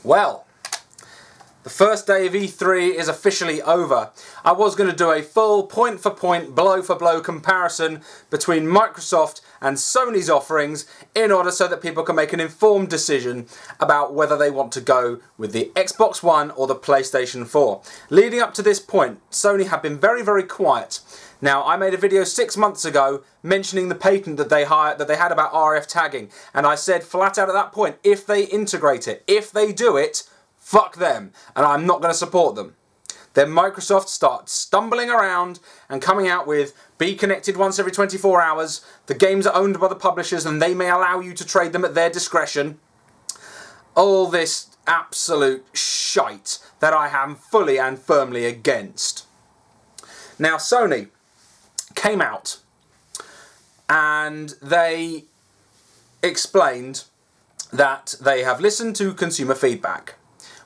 Well, the first day of E3 is officially over. I was going to do a full point-for-point, blow-for-blow comparison between Microsoft and Sony's offerings in order so that people can make an informed decision about whether they want to go with the Xbox One or the PlayStation 4. Leading up to this point, Sony have been very, very quiet. Now, I made a video 6 months ago mentioning the patent that they had about RF tagging, and I said flat out at that point, if they integrate it, if they do it, fuck them, and I'm not going to support them. Then Microsoft starts stumbling around and coming out with be connected once every 24 hours, the games are owned by the publishers and they may allow you to trade them at their discretion. All this absolute shite that I am fully and firmly against. Now, Sony came out and they explained that they have listened to consumer feedback,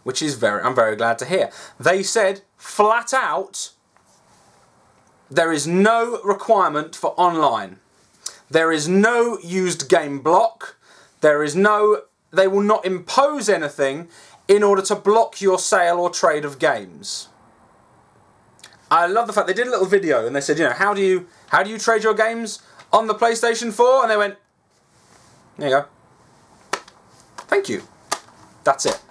which is I'm very glad to hear. They said flat out, there is no requirement for online. There is no used game block. They will not impose anything in order to block your sale or trade of games. I love the fact they did a little video and they said, you know, how do you trade your games on the PlayStation 4? And they went, there you go. Thank you. That's it.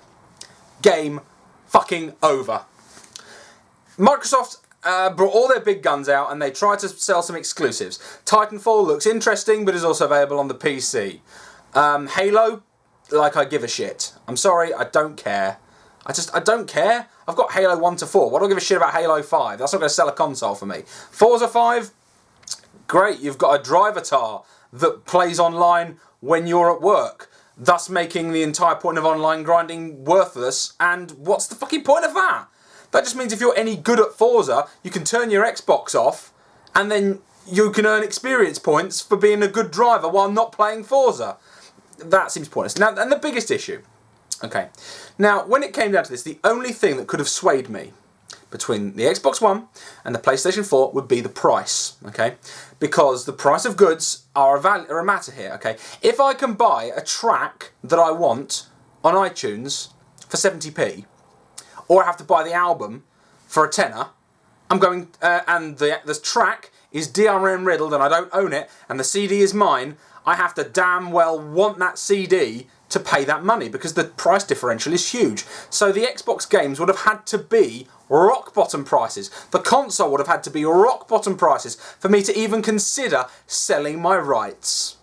Game fucking over. Microsoft brought all their big guns out and they tried to sell some exclusives. Titanfall looks interesting but is also available on the PC. Halo, like I give a shit. I'm sorry, I don't care. I don't care. I've got Halo 1 to 4. What do I give a shit about Halo 5? That's not going to sell a console for me. Forza 5, great. You've got a drivatar that plays online when you're at work, thus making the entire point of online grinding worthless. And what's the fucking point of that? That just means if you're any good at Forza, you can turn your Xbox off and then you can earn experience points for being a good driver while not playing Forza. That seems pointless. Now, and the biggest issue. Okay. Now, when it came down to this, the only thing that could have swayed me between the Xbox One and the PlayStation 4 would be the price, okay? Because the price of goods are a matter here, okay? If I can buy a track that I want on iTunes for 70p, or I have to buy the album for a tenner, I'm going, and the track is DRM riddled and I don't own it, and the CD is mine, I have to damn well want that CD to pay that money because the price differential is huge. So the Xbox games would have had to be rock bottom prices. The console would have had to be rock bottom prices for me to even consider selling my rights.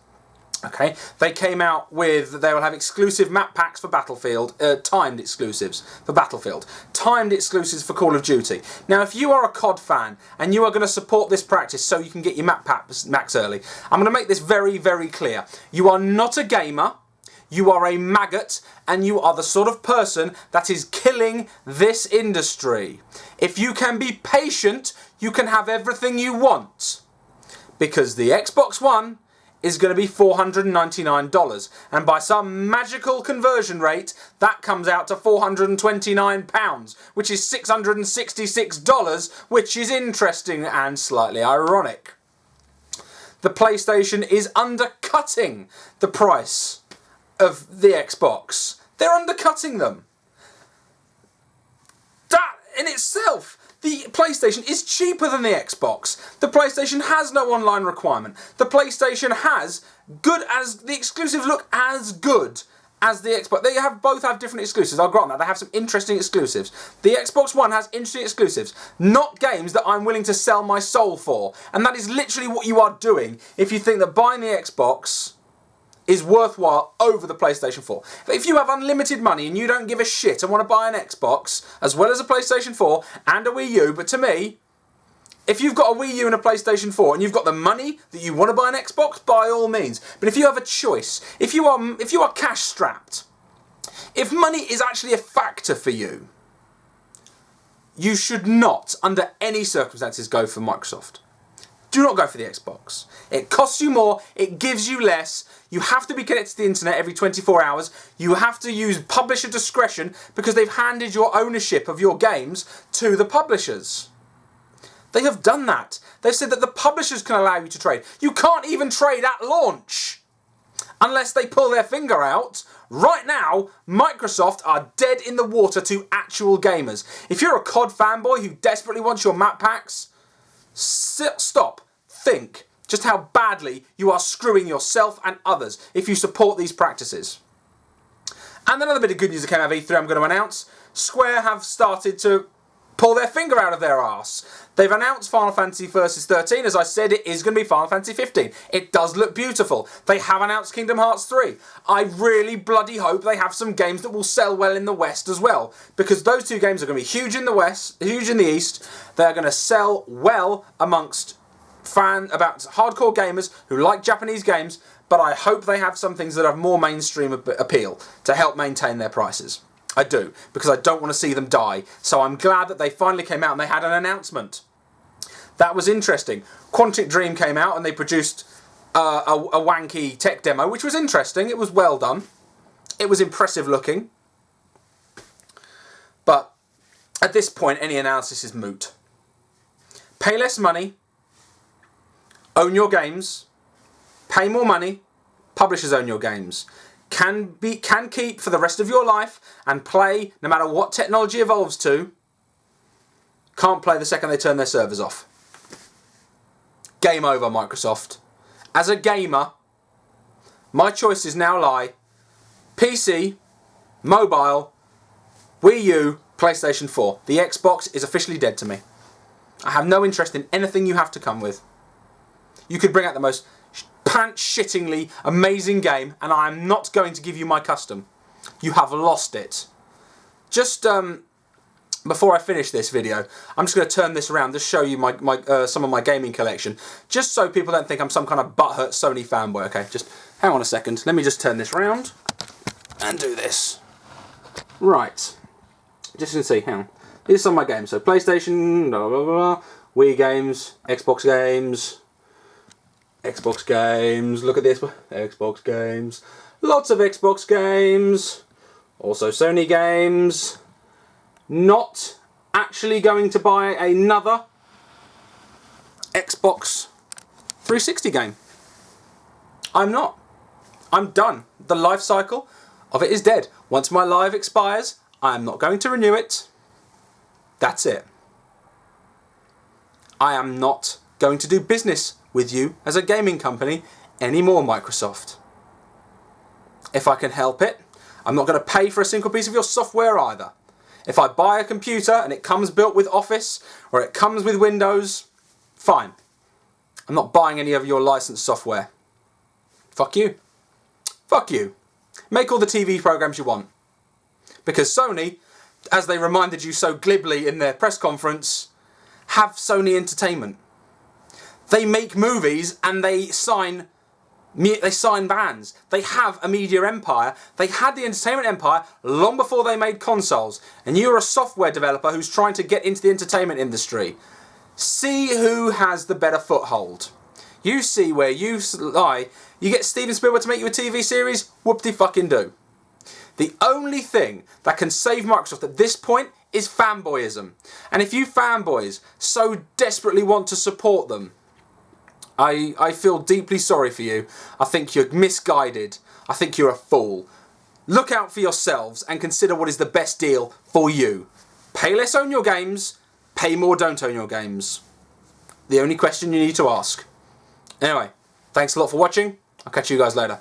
Okay, they came out with, they will have exclusive map packs for Battlefield, timed exclusives for Battlefield, timed exclusives for Call of Duty. Now, if you are a COD fan and you are going to support this practice so you can get your map packs early, I'm going to make this very, very clear. You are not a gamer. You are a maggot, and you are the sort of person that is killing this industry. If you can be patient, you can have everything you want. Because the Xbox One is going to be $499, and by some magical conversion rate, that comes out to £429, which is $666, which is interesting and slightly ironic. The PlayStation is undercutting the price of the Xbox. They're undercutting them. That in itself, the PlayStation is cheaper than the Xbox. The PlayStation has no online requirement. The PlayStation has the exclusives look as good as the Xbox. They both have different exclusives, I'll grant that. They have some interesting exclusives. The Xbox One has interesting exclusives, not games that I'm willing to sell my soul for. And that is literally what you are doing if you think that buying the Xbox is worthwhile over the PlayStation 4. But if you have unlimited money and you don't give a shit and want to buy an Xbox, as well as a PlayStation 4 and a Wii U, but to me, if you've got a Wii U and a PlayStation 4 and you've got the money that you want to buy an Xbox, by all means. But if you have a choice, if you are cash strapped, if money is actually a factor for you, you should not, under any circumstances, go for Microsoft. Do not go for the Xbox. It costs you more, it gives you less, you have to be connected to the internet every 24 hours, you have to use publisher discretion because they've handed your ownership of your games to the publishers. They have done that. They've said that the publishers can allow you to trade. You can't even trade at launch. Unless they pull their finger out, right now, Microsoft are dead in the water to actual gamers. If you're a COD fanboy who desperately wants your map packs, stop, think just how badly you are screwing yourself and others if you support these practices. And another bit of good news that came out of E3 I'm going to announce. Square have started to pull their finger out of their arse. They've announced Final Fantasy Versus 13. As I said, it is going to be Final Fantasy 15. It does look beautiful. They have announced Kingdom Hearts 3. I really bloody hope they have some games that will sell well in the West as well, because those two games are going to be huge in the West, huge in the East. They're going to sell well amongst about hardcore gamers who like Japanese games, but I hope they have some things that have more mainstream appeal to help maintain their prices. I do, because I don't want to see them die. So I'm glad that they finally came out and they had an announcement. That was interesting. Quantic Dream came out and they produced a wanky tech demo, which was interesting. It was well done. It was impressive looking. But at this point, any analysis is moot. Pay less money. Own your games. Pay more money. Publishers own your games. Can keep for the rest of your life and play no matter what technology evolves to. Can't play the second they turn their servers off. Game over, Microsoft. As a gamer, my choices now lie PC, mobile, Wii U, PlayStation 4. The Xbox is officially dead to me. I have no interest in anything you have to come with. You could bring out the most pants-shittingly amazing game and I'm not going to give you my custom. You have lost it. Just before I finish this video, I'm just going to turn this around to show you some of my gaming collection, just so people don't think I'm some kind of butthurt Sony fanboy. Okay, just hang on a second. Let me just turn this around and do this. Right. Just to see, hang on. Here's some of my games. So PlayStation, blah, blah, blah, Wii games, Xbox games, look at this, Xbox games, lots of Xbox games, also Sony games. Not actually going to buy another Xbox 360 game. I'm not. I'm done. The life cycle of it is dead. Once my live expires, I'm not going to renew it. That's it. I am not going to do business with you as a gaming company anymore, Microsoft. If I can help it, I'm not going to pay for a single piece of your software either. If I buy a computer and it comes built with Office or it comes with Windows, fine. I'm not buying any of your licensed software. Fuck you. Fuck you. Make all the TV programs you want. Because Sony, as they reminded you so glibly in their press conference, have Sony Entertainment. They make movies and they sign bands. They have a media empire. They had the entertainment empire long before they made consoles. And you're a software developer who's trying to get into the entertainment industry. See who has the better foothold. You see where you lie. You get Steven Spielberg to make you a TV series? Whoop-de-fucking-do. The only thing that can save Microsoft at this point is fanboyism. And if you fanboys so desperately want to support them, I feel deeply sorry for you. I think you're misguided. I think you're a fool. Look out for yourselves and consider what is the best deal for you. Pay less, own your games. Pay more, don't own your games. The only question you need to ask. Anyway, thanks a lot for watching. I'll catch you guys later.